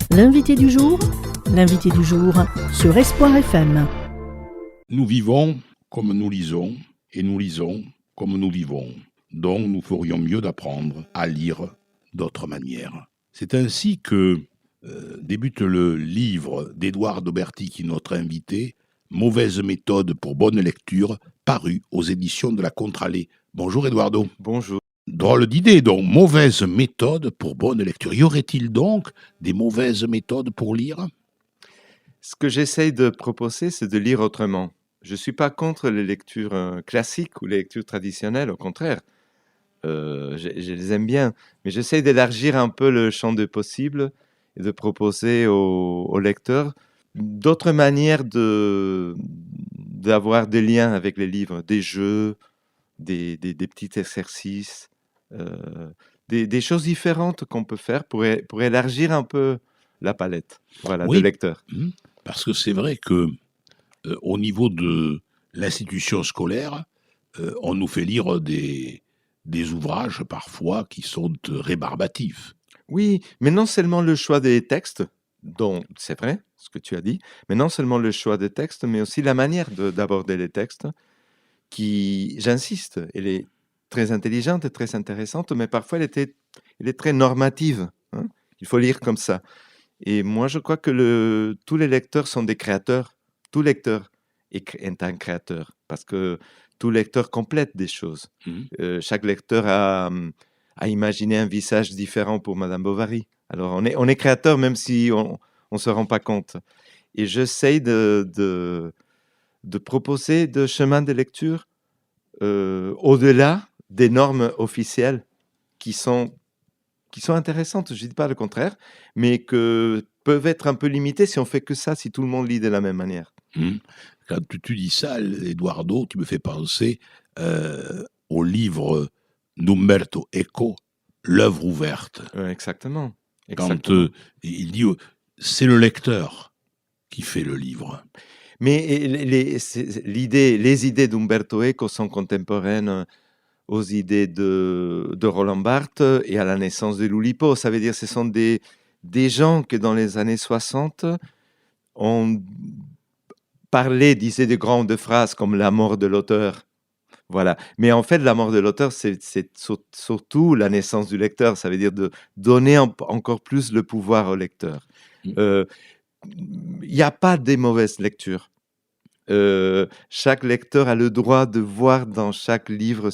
L'invité du jour sur Espoir FM. Nous vivons comme nous lisons, et nous lisons comme nous vivons. Donc nous ferions mieux d'apprendre à lire d'autres manières. C'est ainsi que débute le livre d'Édouard Doberti, qui est notre invité, Mauvaise méthode pour bonne lecture, paru aux éditions de la Contralée. Bonjour Eduardo. Bonjour. Drôle d'idée, donc, mauvaise méthode pour bonne lecture. Y aurait-il donc des mauvaises méthodes pour lire ? Ce que j'essaye de proposer, c'est de lire autrement. Je ne suis pas contre les lectures classiques ou les lectures traditionnelles, au contraire. Je les aime bien, mais j'essaye d'élargir un peu le champ des possibles et de proposer aux lecteurs d'autres manières d'avoir des liens avec les livres, des jeux, des petits exercices, des choses différentes qu'on peut faire pour élargir un peu la palette, Oui, de lecteurs. Parce que c'est vrai que au niveau de l'institution scolaire, on nous fait lire des ouvrages parfois qui sont rébarbatifs. Oui, mais non seulement le choix des textes, dont c'est vrai ce que tu as dit, mais non seulement le choix des textes, mais aussi la manière d'aborder les textes, qui, j'insiste, elle est très intelligente et très intéressante, mais parfois elle est très normative, hein. Il faut lire comme ça. Et moi, je crois que tous les lecteurs sont des créateurs. Tout lecteur est un créateur, parce que tout lecteur complète des choses. Chaque lecteur a imaginé un visage différent pour Madame Bovary. Alors, on est créateur même si on ne se rend pas compte. Et j'essaye de proposer des chemins de lecture au-delà des normes officielles qui sont intéressantes, je ne dis pas le contraire, mais que peuvent être un peu limitées si on fait que ça, si tout le monde lit de la même manière. Quand tu dis ça, Eduardo, tu me fais penser au livre d'Umberto Eco, L'œuvre ouverte. Exactement. Quand il dit c'est le lecteur qui fait le livre. Mais les idées d'Umberto Eco sont contemporaines aux idées de Roland Barthes et à la naissance de l'Oulipo. Ça veut dire que ce sont des gens qui, dans les années 60, ont parlé, disaient de grandes phrases comme la mort de l'auteur. Voilà. Mais en fait, la mort de l'auteur, c'est surtout la naissance du lecteur. Ça veut dire de donner encore plus le pouvoir au lecteur. Il n'y a pas de mauvaises lectures. Chaque lecteur a le droit de voir dans chaque livre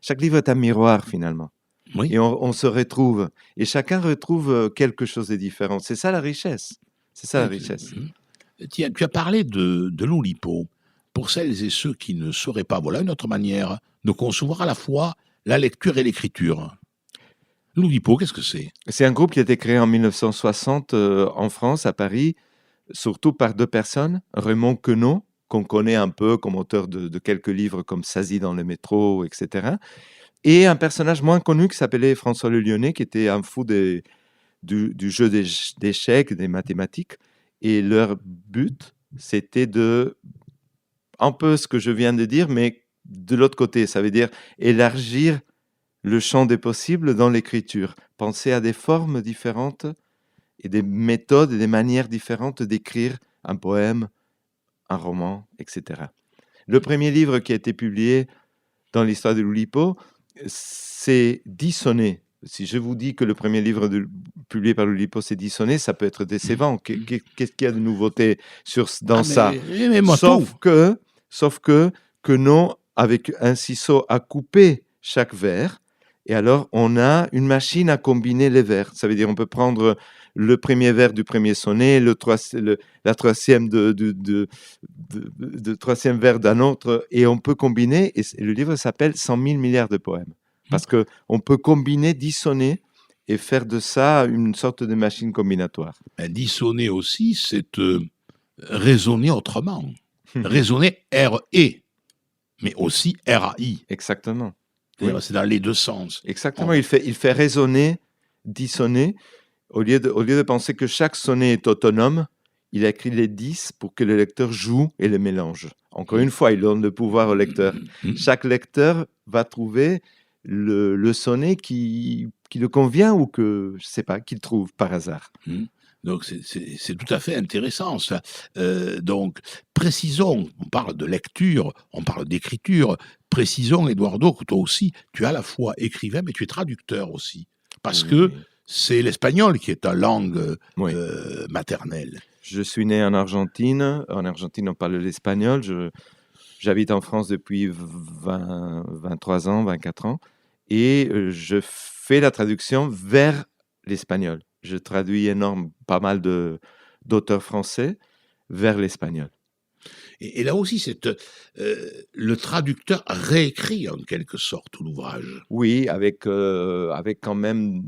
chaque livre est un miroir finalement. Oui. Et on se retrouve. Et chacun retrouve quelque chose de différent. C'est ça la richesse. C'est ça la richesse. Tiens, tu as parlé de l'Oulipo. Pour celles et ceux qui ne sauraient pas, voilà une autre manière de concevoir à la fois la lecture et l'écriture. L'Oulipo, qu'est-ce que c'est ? C'est un groupe qui a été créé en 1960 en France, à Paris, surtout par deux personnes, Raymond Queneau, qu'on connaît un peu comme auteur de quelques livres comme Sazie dans le métro, etc. Et un personnage moins connu qui s'appelait François Le Lyonnais, qui était un fou du jeu d'échecs, des mathématiques. Et leur but, c'était un peu ce que je viens de dire, mais de l'autre côté. Ça veut dire élargir le champ des possibles dans l'écriture. Penser à des formes différentes et des méthodes et des manières différentes d'écrire un poème, un roman, etc. Le premier livre qui a été publié dans l'histoire de l'Oulipo, c'est 10 sonnets. Si je vous dis que le premier livre publié par l'Oulipo, c'est 10 sonnets, ça peut être décevant. Qu'est-ce qu'il y a de nouveauté dans ça ? Sauf que non, avec un ciseau à couper chaque vers, et alors on a une machine à combiner les vers. Ça veut dire on peut prendre le premier vers du premier sonnet, la troisième troisième vers d'un autre, et on peut combiner, et le livre s'appelle 100 000 milliards de poèmes, parce qu'on peut combiner 10 sonnets et faire de ça une sorte de machine combinatoire. Dissonner aussi, c'est raisonner autrement. Raisonner R-E, mais aussi R-A-I. Exactement. Oui. C'est dans les deux sens. Exactement, il fait résonner, dissonner. Au lieu de penser que chaque sonnet est autonome, il a écrit les 10 pour que le lecteur joue et les mélange. Encore une fois, il donne le pouvoir au lecteur. Chaque lecteur va trouver le sonnet qui le convient ou que, je ne sais pas, qu'il trouve par hasard. Donc c'est tout à fait intéressant ça. Donc précisons, on parle de lecture, on parle d'écriture, précisons Eduardo que toi aussi tu es à la fois écrivain mais tu es traducteur aussi. Parce que c'est l'espagnol qui est ta langue maternelle. Je suis né en Argentine. En Argentine, on parle l'espagnol. J'habite en France depuis 23 ans, 24 ans. Et je fais la traduction vers l'espagnol. Je traduis pas mal d'auteurs français vers l'espagnol. Et là aussi, le traducteur réécrit en quelque sorte l'ouvrage. Oui, avec quand même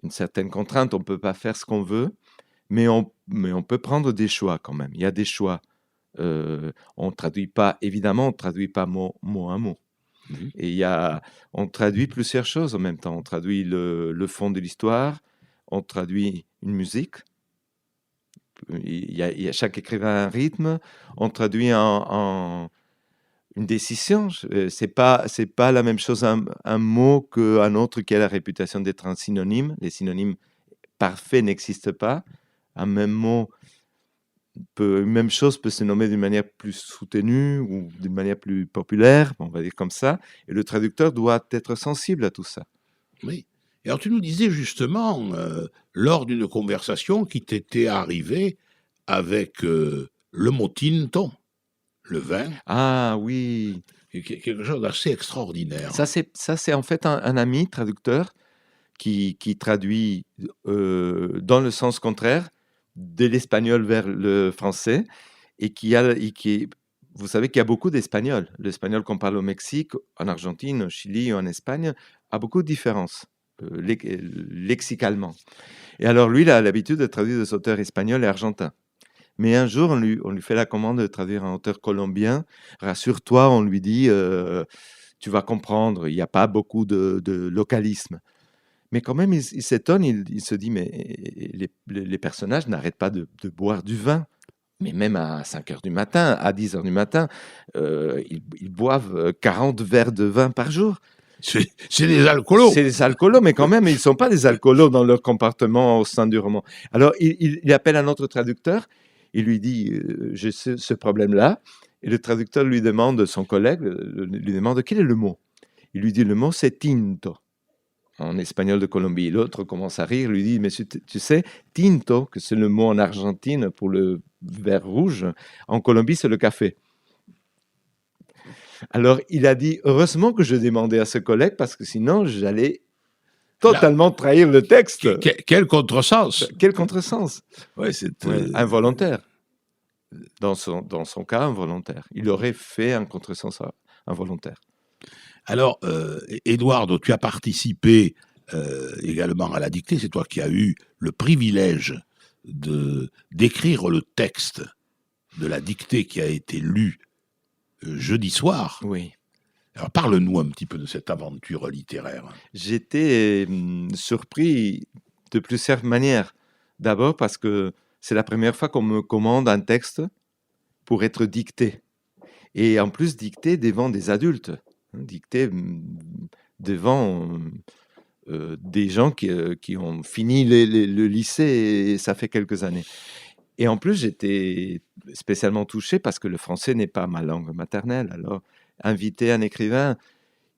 une certaine contrainte. On ne peut pas faire ce qu'on veut, mais on peut prendre des choix quand même. Il y a des choix. On ne traduit pas, évidemment, on ne traduit pas mot à mot. Et on traduit plusieurs choses en même temps. On traduit le fond de l'histoire, on traduit une musique. Il y a chaque écrivain a un rythme. On traduit une décision. C'est pas la même chose un mot qu'un autre qui a la réputation d'être un synonyme. Les synonymes parfaits n'existent pas. Un même mot, une même chose peut se nommer d'une manière plus soutenue ou d'une manière plus populaire, on va dire comme ça. Et le traducteur doit être sensible à tout ça. Oui. Et alors tu nous disais justement, lors d'une conversation qui t'était arrivée avec le mot tinto, le vin. Ah oui. Quelque chose d'assez extraordinaire. Ça c'est en fait un ami traducteur qui traduit dans le sens contraire de l'espagnol vers le français et vous savez qu'il y a beaucoup d'espagnol. L'espagnol qu'on parle au Mexique, en Argentine, au Chili ou en Espagne a beaucoup de différences lexicalement. Et alors lui, il a l'habitude de traduire des auteurs espagnols et argentins. Mais un jour, on lui fait la commande de traduire un auteur colombien. Rassure-toi, on lui dit, tu vas comprendre, il n'y a pas beaucoup de localisme. Mais quand même, il s'étonne, il se dit, mais les personnages n'arrêtent pas de boire du vin. Mais même à 5 heures du matin, à 10 heures du matin, ils boivent 40 verres de vin par jour. C'est des alcoolos. C'est des alcoolos, mais quand même, ils ne sont pas des alcoolos dans leur comportement au sein du roman. Alors, il appelle un autre traducteur, il lui dit, j'ai ce problème-là. Et le traducteur lui demande, son collègue, lui demande, quel est le mot? Il lui dit, le mot, c'est tinto, en espagnol de Colombie. L'autre commence à rire, lui dit, mais tu sais, tinto, que c'est le mot en Argentine pour le verre rouge, en Colombie, c'est le café. Alors, il a dit, heureusement que je demandais à ce collègue, parce que sinon, j'allais totalement trahir le texte. Quel contresens. Quel contresens. Ouais, c'est involontaire. Dans son cas, involontaire. Il aurait fait un contresens involontaire. Alors, Eduardo, tu as participé également à la dictée. C'est toi qui as eu le privilège d'écrire le texte de la dictée qui a été lue jeudi soir. Oui. Alors, parle-nous un petit peu de cette aventure littéraire. J'étais surpris de plusieurs manières. D'abord parce que c'est la première fois qu'on me commande un texte pour être dicté. Et en plus, dicté devant des adultes. Dicté devant des gens qui ont fini le lycée, et ça fait quelques années. Et en plus, j'étais spécialement touché parce que le français n'est pas ma langue maternelle. Alors, inviter un écrivain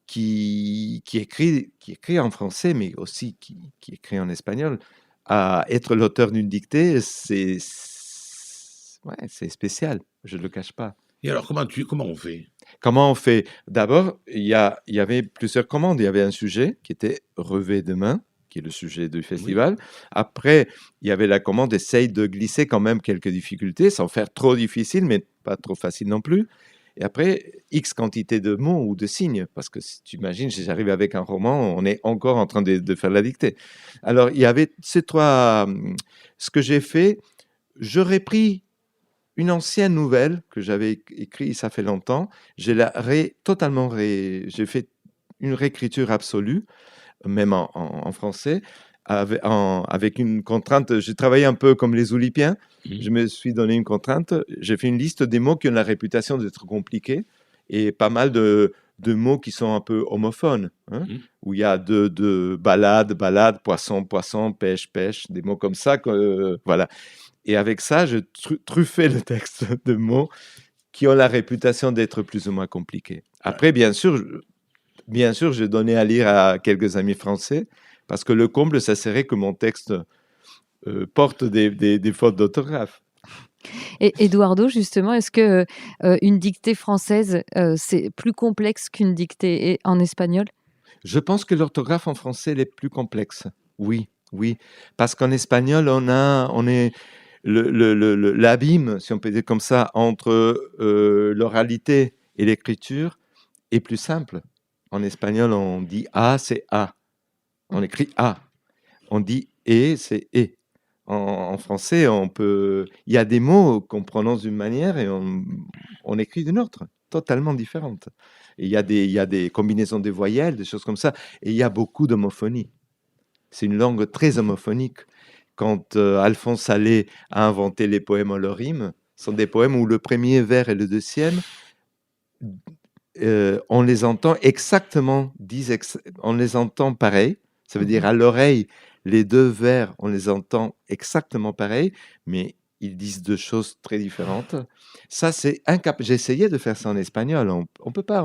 qui écrit en français, mais aussi qui écrit en espagnol, à être l'auteur d'une dictée, c'est spécial, je ne le cache pas. Et alors, comment on fait? Comment on fait? D'abord, il y avait plusieurs commandes. Il y avait un sujet qui était « Revêt de main », qui est le sujet du festival. Oui. Après, il y avait la commande « Essaye de glisser quand même quelques difficultés, sans faire trop difficile, mais pas trop facile non plus ». Et après, X quantité de mots ou de signes, parce que si tu imagines, si j'arrive avec un roman, on est encore en train de faire la dictée. Alors, il y avait ces trois... Ce que j'ai fait, j'aurais pris une ancienne nouvelle que j'avais écrite, ça fait longtemps, j'ai fait une réécriture absolue, même en français, avec une contrainte. J'ai travaillé un peu comme les Oulipiens. Je me suis donné une contrainte. J'ai fait une liste des mots qui ont la réputation d'être compliqués et pas mal de de mots qui sont un peu homophones, hein, Mhm. où il y a de balade, balade, poisson, poisson, pêche, pêche, des mots comme ça. Voilà. Et avec ça, je truffais le texte de mots qui ont la réputation d'être plus ou moins compliqués. Après, bien sûr, j'ai donné à lire à quelques amis français, parce que le comble, ça serait que mon texte porte des fautes d'orthographe. Et Eduardo, justement, est-ce que une dictée française, c'est plus complexe qu'une dictée en espagnol? Je pense que l'orthographe en français elle est plus complexe. Oui, oui. Parce qu'en espagnol, on est l'abîme, si on peut dire comme ça, entre l'oralité et l'écriture est plus simple. En espagnol, on dit A, c'est A. On écrit A. On dit E, c'est E. En français, il y a des mots qu'on prononce d'une manière et on écrit d'une autre, totalement différente. Et il y a des combinaisons de voyelles, des choses comme ça. Et il y a beaucoup d'homophonie. C'est une langue très homophonique. Quand Alphonse Allais a inventé les poèmes holorimes, ce sont des poèmes où le premier vers et le deuxième, on les entend exactement, on les entend pareil. Ça veut dire à l'oreille, les deux vers, on les entend exactement pareil, mais ils disent deux choses très différentes. Ça, c'est incapable. J'ai essayé de faire ça en espagnol. On peut pas.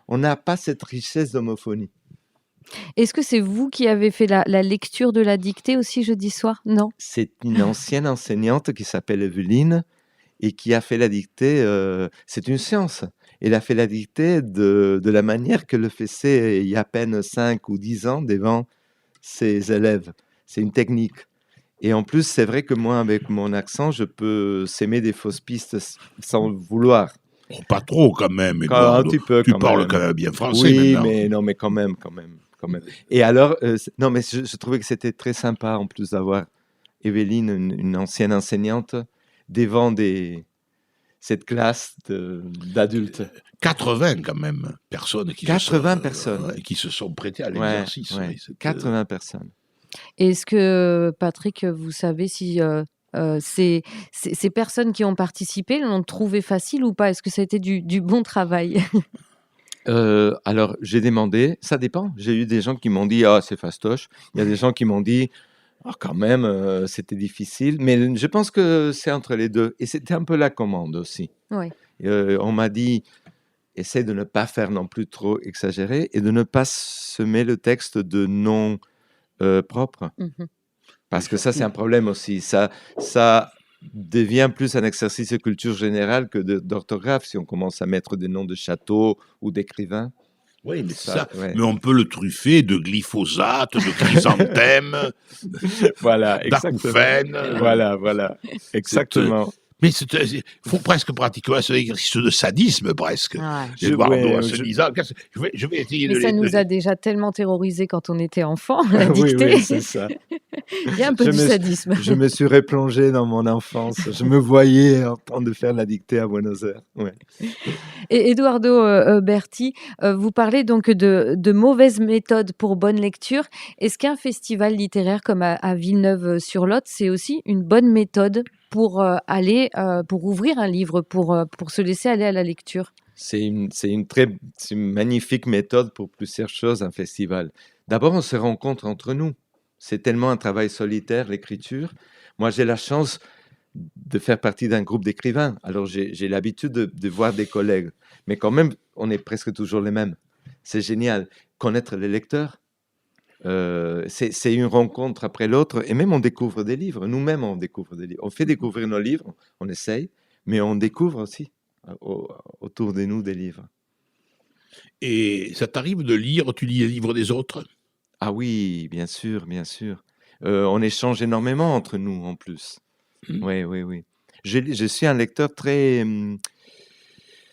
On n'a pas cette richesse d'homophonie. Est-ce que c'est vous qui avez fait la lecture de la dictée aussi jeudi soir? Non? C'est une ancienne enseignante qui s'appelle Evelyne et qui a fait la dictée. C'est une science. Elle a fait la dictée de la manière que le faisait il y a à peine 5 ou 10 ans devant ses élèves. C'est une technique. Et en plus, c'est vrai que moi, avec mon accent, je peux s'aimer des fausses pistes sans le vouloir. Oh, pas trop quand même, Un Eduardo. petit peu Tu quand parles même. quand même bien français Oui, maintenant. mais non, mais quand même. Et alors, non, mais je trouvais que c'était très sympa en plus d'avoir Evelyne, une ancienne enseignante, devant cette classe d'adultes. 80 quand même personnes qui 80 personnes. qui se sont prêtées à Ouais, l'exercice. ouais, Oui, 80 personnes. Est-ce que, Patrick, vous savez si ces personnes qui ont participé l'ont trouvé facile ou pas? Est-ce que ça a été du bon travail? Alors, j'ai demandé, ça dépend. J'ai eu des gens qui m'ont dit, ah, c'est fastoche. Il y a des gens qui m'ont dit, ah, quand même, c'était difficile. Mais je pense que c'est entre les deux. Et c'était un peu la commande aussi. Oui. On m'a dit, essaie de ne pas faire non plus trop exagéré et de ne pas semer le texte de noms propres. Mhm. Parce que ça, c'est un problème aussi. Ça devient plus un exercice de culture générale que d'orthographe si on commence à mettre des noms de châteaux ou d'écrivains. Oui, mais c'est ça. Ouais. Mais on peut le truffer de glyphosate, de chrysanthème, Voilà, d'acouphènes. Voilà, exactement. Mais il faut presque pratiquer un exercice de sadisme, presque. Ouais. Eduardo, en se disant, je vais essayer Mais de ça nous a déjà tellement terrorisés quand on était enfant, la dictée. Oui, c'est ça. Il y a un peu du sadisme. Je me suis replongé dans mon enfance. Je me voyais en train de faire la dictée à Buenos Aires. Ouais. Et Eduardo Berti, vous parlez donc de mauvaises méthodes pour bonne lecture. Est-ce qu'un festival littéraire comme à Villeneuve-sur-Lot, c'est aussi une bonne méthode pour pour ouvrir un livre, pour se laisser aller à la lecture? C'est une magnifique méthode pour plusieurs choses, un festival. D'abord, on se rencontre entre nous. C'est tellement un travail solitaire, l'écriture. Moi, j'ai la chance de faire partie d'un groupe d'écrivains. Alors, j'ai l'habitude de voir des collègues. Mais quand même, on est presque toujours les mêmes. C'est génial. Connaître les lecteurs, c'est une rencontre après l'autre. Et même, on découvre des livres. Nous-mêmes, on découvre des livres. On fait découvrir nos livres, on essaye, mais on découvre aussi autour de nous des livres. Et ça t'arrive de lire, tu lis les livres des autres? Ah oui, bien sûr, bien sûr. On échange énormément entre nous en plus. Oui, oui, oui. Je suis un lecteur très...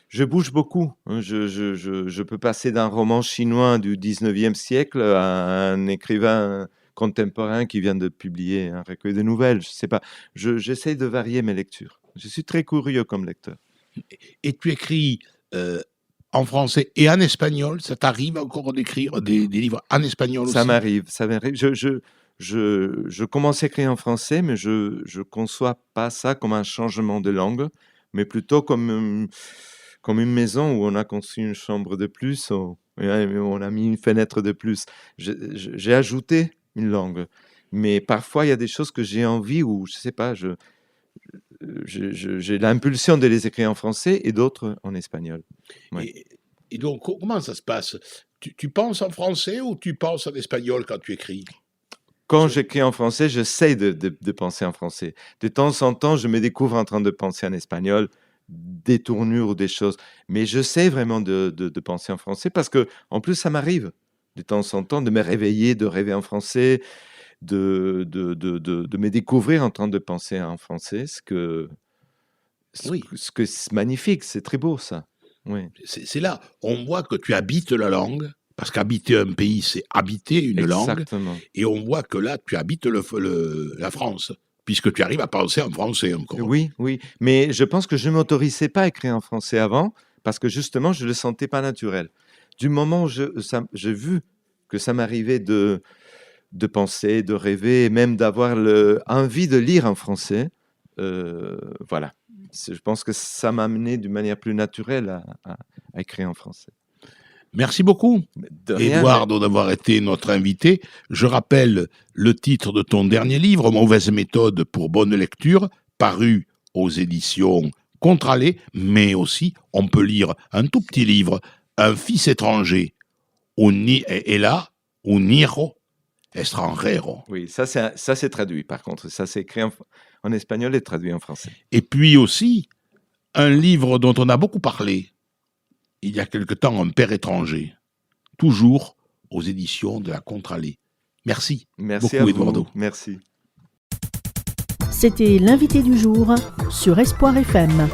je bouge beaucoup. Hein. Je peux passer d'un roman chinois du 19e siècle à un écrivain contemporain qui vient de publier un recueil de nouvelles. Je sais pas. J'essaie de varier mes lectures. Je suis très curieux comme lecteur. Et tu écris en français et en espagnol? Ça t'arrive encore d'écrire des livres en espagnol aussi? Ça m'arrive. Je commence à écrire en français, mais je conçois pas ça comme un changement de langue, mais plutôt comme comme une maison où on a construit une chambre de plus, on a mis une fenêtre de plus. J'ai ajouté une langue. Mais parfois, il y a des choses que j'ai envie ou je sais pas, j'ai l'impulsion de les écrire en français et d'autres en espagnol. Ouais. Et donc, comment ça se passe? Tu penses en français ou tu penses en espagnol quand tu écris? Quand j'écris en français, j'essaie de penser en français. De temps en temps, je me découvre en train de penser en espagnol, des tournures ou des choses. Mais j'essaie vraiment de penser en français parce que, en plus, ça m'arrive de temps en temps de me réveiller, de rêver en français, de me découvrir en train de penser en français, Oui. ce que c'est magnifique, c'est très beau ça. Oui. C'est là, on voit que tu habites la langue, parce qu'habiter un pays, c'est habiter une langue, Exactement. et on voit que là, tu habites la France, puisque tu arrives à penser en français encore. Oui, oui. Mais je pense que je ne m'autorisais pas à écrire en français avant, parce que justement, je ne le sentais pas naturel. Du moment où j'ai vu que ça m'arrivait de penser, de rêver, et même d'avoir envie de lire en français, voilà. Je pense que ça m'a amené d'une manière plus naturelle à écrire en français. Merci beaucoup, De rien, Eduardo, d'avoir été notre invité. Je rappelle le titre de ton dernier livre, Mauvaise méthode pour bonne lecture, paru aux éditions Contralé, mais aussi, on peut lire un tout petit livre, Un fils étranger, et là, un hijo extranjero. Oui, ça c'est traduit par contre. Ça c'est écrit en espagnol et traduit en français. Et puis aussi, un livre dont on a beaucoup parlé, il y a quelque temps, Un père étranger, toujours aux éditions de la Contralé. Merci. Merci beaucoup, à vous. Eduardo. Merci. C'était l'invité du jour sur Espoir FM.